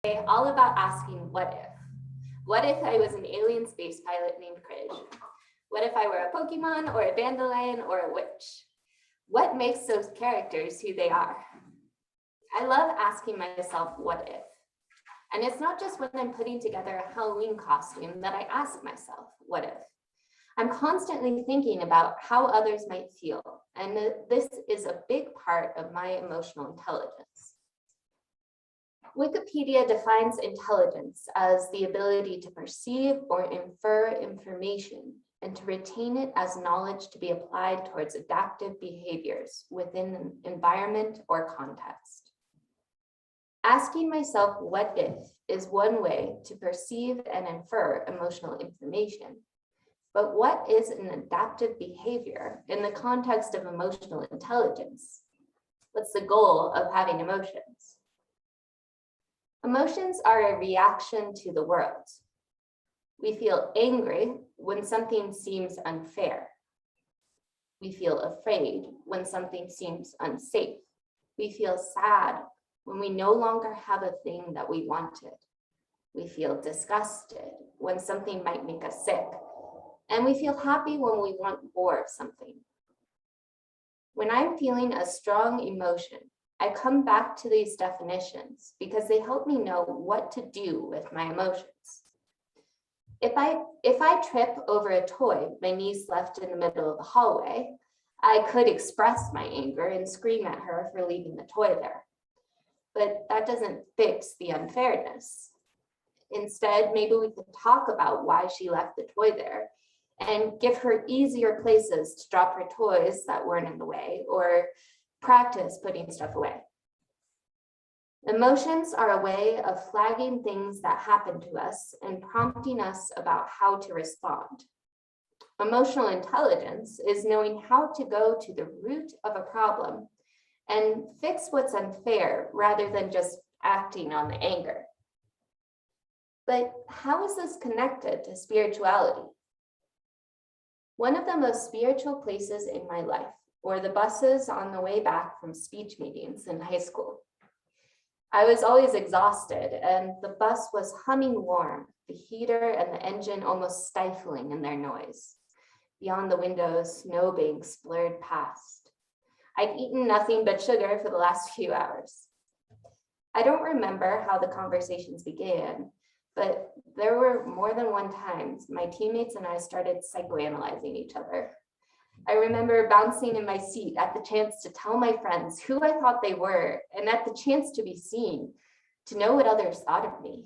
All about asking what if. What if I was an alien space pilot named Kridge? What if I were a Pokemon or a dandelion or a witch? What makes those characters who they are? I love asking myself what if. And it's not just when I'm putting together a Halloween costume that I ask myself, what if? I'm constantly thinking about how others might feel, and this is a big part of my emotional intelligence. Wikipedia defines intelligence as the ability to perceive or infer information and to retain it as knowledge to be applied towards adaptive behaviors within an environment or context. Asking myself what if is one way to perceive and infer emotional information. But what is an adaptive behavior in the context of emotional intelligence? What's the goal of having emotions? Emotions are a reaction to the world. We feel angry when something seems unfair. We feel afraid when something seems unsafe. We feel sad when we no longer have a thing that we wanted. We feel disgusted when something might make us sick. And we feel happy when we want more of something. When I'm feeling a strong emotion, I come back to these definitions because they help me know what to do with my emotions. If I trip over a toy my niece left in the middle of the hallway, I could express my anger and scream at her for leaving the toy there. But that doesn't fix the unfairness. Instead, maybe we could talk about why she left the toy there and give her easier places to drop her toys that weren't in the way, or practice putting stuff away. Emotions are a way of flagging things that happen to us and prompting us about how to respond. Emotional intelligence is knowing how to go to the root of a problem and fix what's unfair rather than just acting on the anger. But how is this connected to spirituality? One of the most spiritual places in my life were the buses on the way back from speech meetings in high school. I was always exhausted and the bus was humming warm, the heater and the engine almost stifling in their noise. Beyond the windows, snowbanks blurred past. I'd eaten nothing but sugar for the last few hours. I don't remember how the conversations began, but there were more than one time my teammates and I started psychoanalyzing each other. I remember bouncing in my seat at the chance to tell my friends who I thought they were and at the chance to be seen, to know what others thought of me.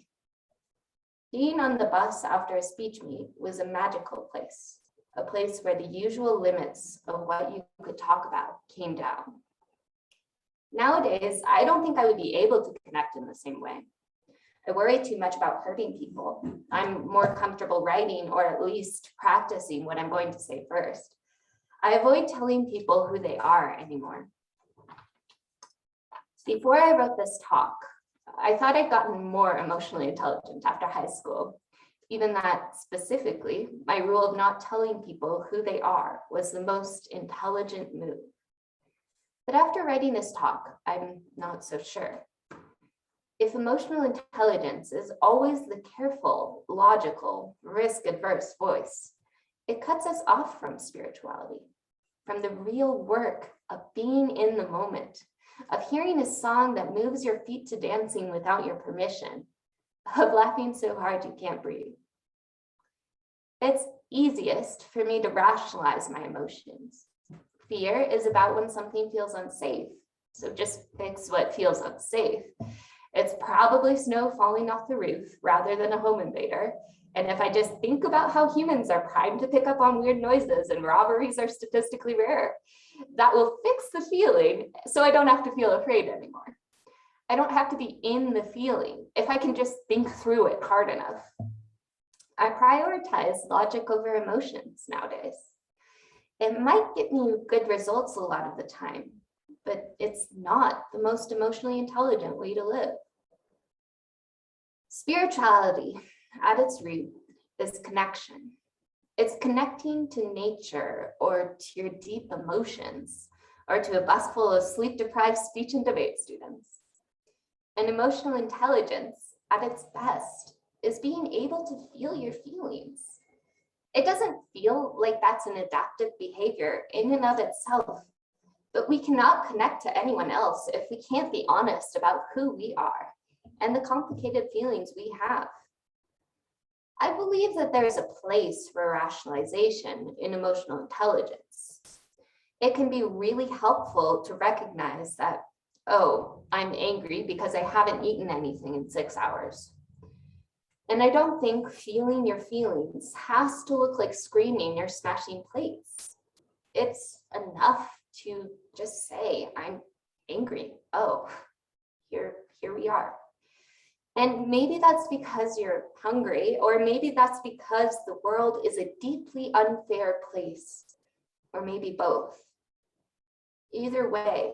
Being on the bus after a speech meet was a magical place, a place where the usual limits of what you could talk about came down. Nowadays, I don't think I would be able to connect in the same way. I worry too much about hurting people. I'm more comfortable writing or at least practicing what I'm going to say first. I avoid telling people who they are anymore. Before I wrote this talk, I thought I'd gotten more emotionally intelligent after high school. Even that specifically, my rule of not telling people who they are was the most intelligent move. But after writing this talk, I'm not so sure. If emotional intelligence is always the careful, logical, risk-averse voice, it cuts us off from spirituality, from the real work of being in the moment, of hearing a song that moves your feet to dancing without your permission, of laughing so hard you can't breathe. It's easiest for me to rationalize my emotions. Fear is about when something feels unsafe, so just fix what feels unsafe. It's probably snow falling off the roof rather than a home invader. And if I just think about how humans are primed to pick up on weird noises and robberies are statistically rare, that will fix the feeling so I don't have to feel afraid anymore. I don't have to be in the feeling if I can just think through it hard enough. I prioritize logic over emotions nowadays. It might get me good results a lot of the time, but it's not the most emotionally intelligent way to live. Spirituality, at its root, is connection. It's connecting to nature or to your deep emotions or to a bus full of sleep-deprived speech and debate students. And emotional intelligence, at its best is being able to feel your feelings. It doesn't feel like that's an adaptive behavior in and of itself, but we cannot connect to anyone else if we can't be honest about who we are and the complicated feelings we have. I believe that there's a place for rationalization in emotional intelligence. It can be really helpful to recognize that, oh, I'm angry because I haven't eaten anything in 6 hours. And I don't think feeling your feelings has to look like screaming or smashing plates. It's enough to just say, I'm angry. Oh, here we are. And maybe that's because you're hungry, or maybe that's because the world is a deeply unfair place, or maybe both. Either way,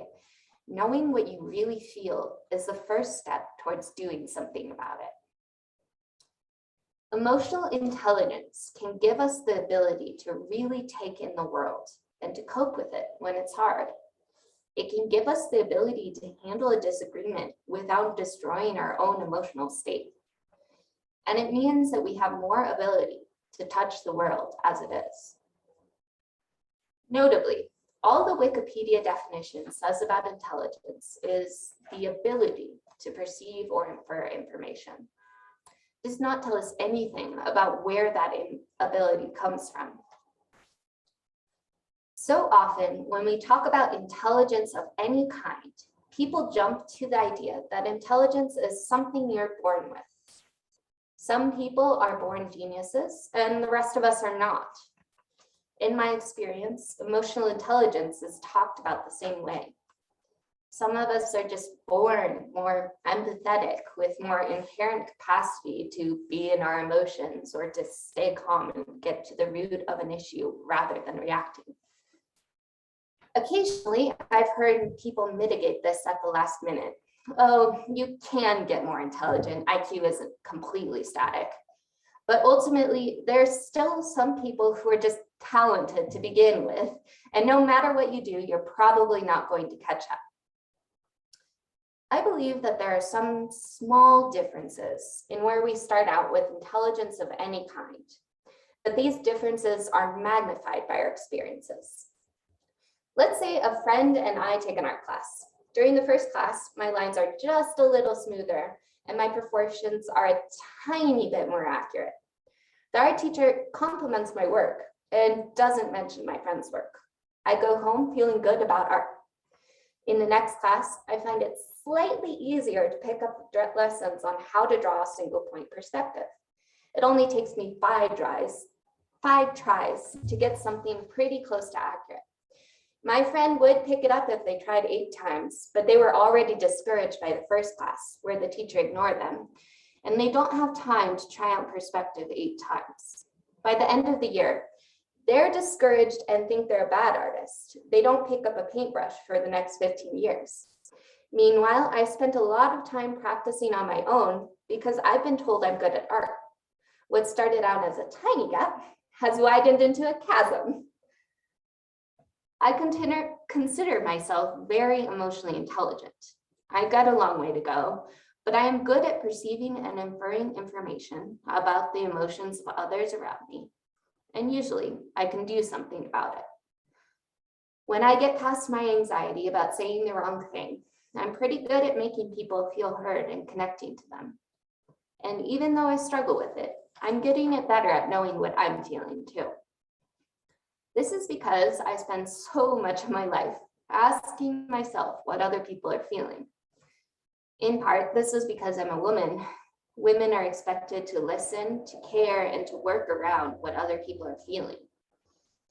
knowing what you really feel is the first step towards doing something about it. Emotional intelligence can give us the ability to really take in the world and to cope with it when it's hard. It can give us the ability to handle a disagreement without destroying our own emotional state. And it means that we have more ability to touch the world as it is. Notably, all the Wikipedia definition says about intelligence is the ability to perceive or infer information. It does not tell us anything about where that ability comes from. So often, when we talk about intelligence of any kind, people jump to the idea that intelligence is something you're born with. Some people are born geniuses, and the rest of us are not. In my experience, emotional intelligence is talked about the same way. Some of us are just born more empathetic with more inherent capacity to be in our emotions or to stay calm and get to the root of an issue rather than reacting. Occasionally, I've heard people mitigate this at the last minute. Oh, you can get more intelligent. IQ isn't completely static. But ultimately, there's still some people who are just talented to begin with. And no matter what you do, you're probably not going to catch up. I believe that there are some small differences in where we start out with intelligence of any kind, but these differences are magnified by our experiences. Let's say a friend and I take an art class. During the first class, my lines are just a little smoother and my proportions are a tiny bit more accurate. The art teacher compliments my work and doesn't mention my friend's work. I go home feeling good about art. In the next class, I find it slightly easier to pick up lessons on how to draw a single point perspective. It only takes me 5 tries to get something pretty close to accurate. My friend would pick it up if they tried 8 times, but they were already discouraged by the first class where the teacher ignored them, and they don't have time to try out perspective 8 times. By the end of the year, they're discouraged and think they're a bad artist. They don't pick up a paintbrush for the next 15 years. Meanwhile, I spent a lot of time practicing on my own because I've been told I'm good at art. What started out as a tiny gap has widened into a chasm. I consider myself very emotionally intelligent. I've got a long way to go, but I am good at perceiving and inferring information about the emotions of others around me. And usually I can do something about it. When I get past my anxiety about saying the wrong thing, I'm pretty good at making people feel heard and connecting to them. And even though I struggle with it, I'm getting it better at knowing what I'm feeling too. This is because I spend so much of my life asking myself what other people are feeling. In part, this is because I'm a woman. Women are expected to listen, to care, and to work around what other people are feeling.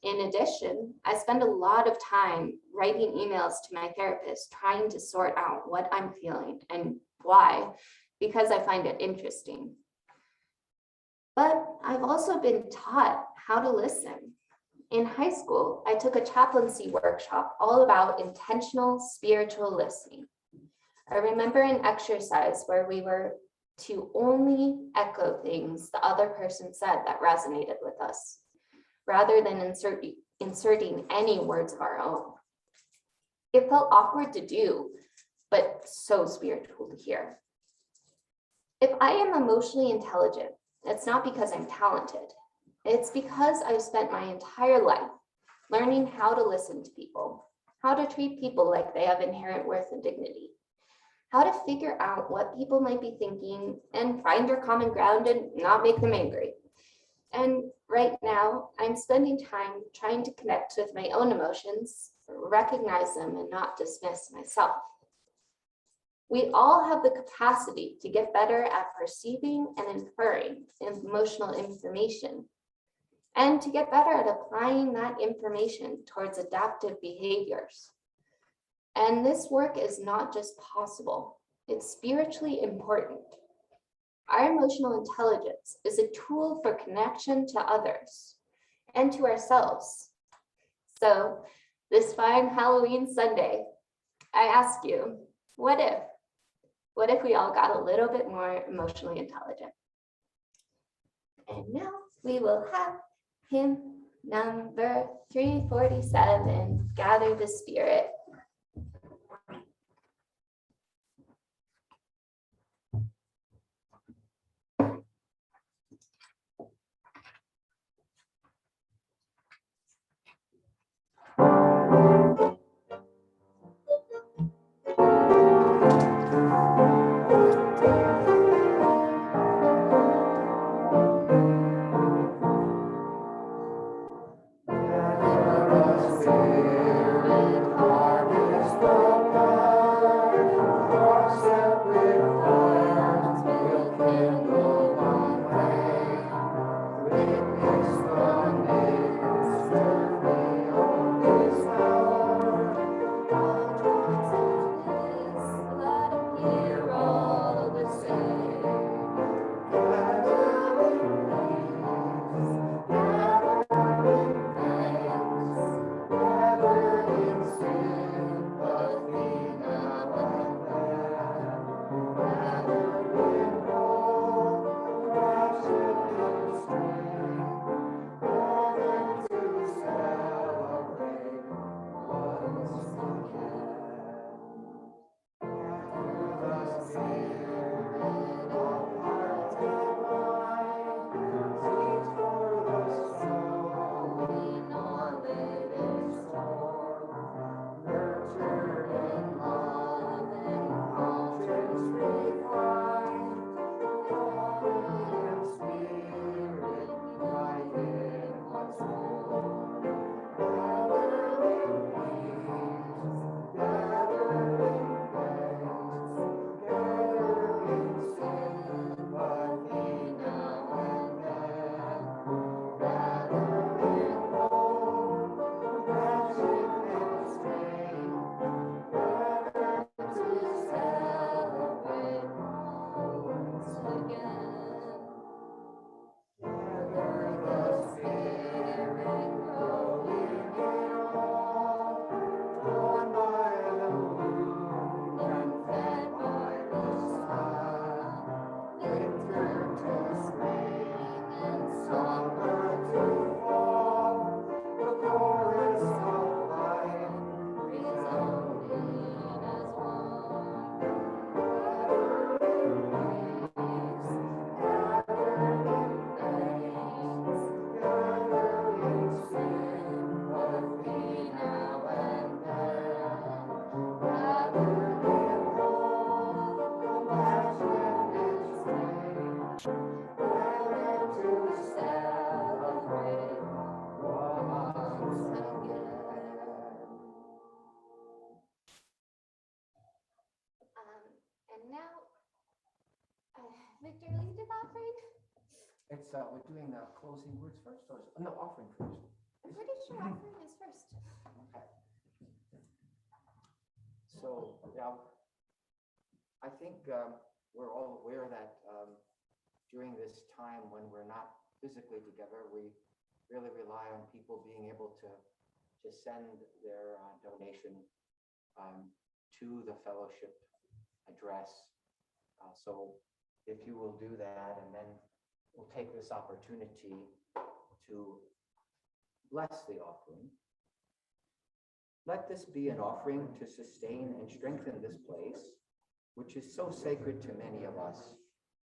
In addition, I spend a lot of time writing emails to my therapist, trying to sort out what I'm feeling and why, because I find it interesting. But I've also been taught how to listen. In high school, I took a chaplaincy workshop all about intentional spiritual listening. I remember an exercise where we were to only echo things the other person said that resonated with us, rather than inserting any words of our own. It felt awkward to do, but so spiritual to hear. If I am emotionally intelligent, it's not because I'm talented. It's because I've spent my entire life learning how to listen to people, how to treat people like they have inherent worth and dignity, how to figure out what people might be thinking and find their common ground and not make them angry. And right now, I'm spending time trying to connect with my own emotions, recognize them, and not dismiss myself. We all have the capacity to get better at perceiving and inferring emotional information, and to get better at applying that information towards adaptive behaviors. And this work is not just possible, it's spiritually important. Our emotional intelligence is a tool for connection to others and to ourselves. So, this fine Halloween Sunday, I ask you, what if? What if we all got a little bit more emotionally intelligent? And now we will have hymn number 347, Gather the Spirit. And now, Victor, lead the offering. It's we're doing closing words first, or no, offering first. I'm pretty sure offering is first. Okay. So yeah, I think we're all aware that during this time when we're not physically together, we really rely on people being able to send their donation to the fellowship address. So if you will do that, and then we'll take this opportunity to bless the offering. Let this be an offering to sustain and strengthen this place, which is so sacred to many of us,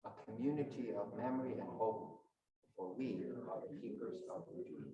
a community of memory and hope, for we are the keepers of the dream.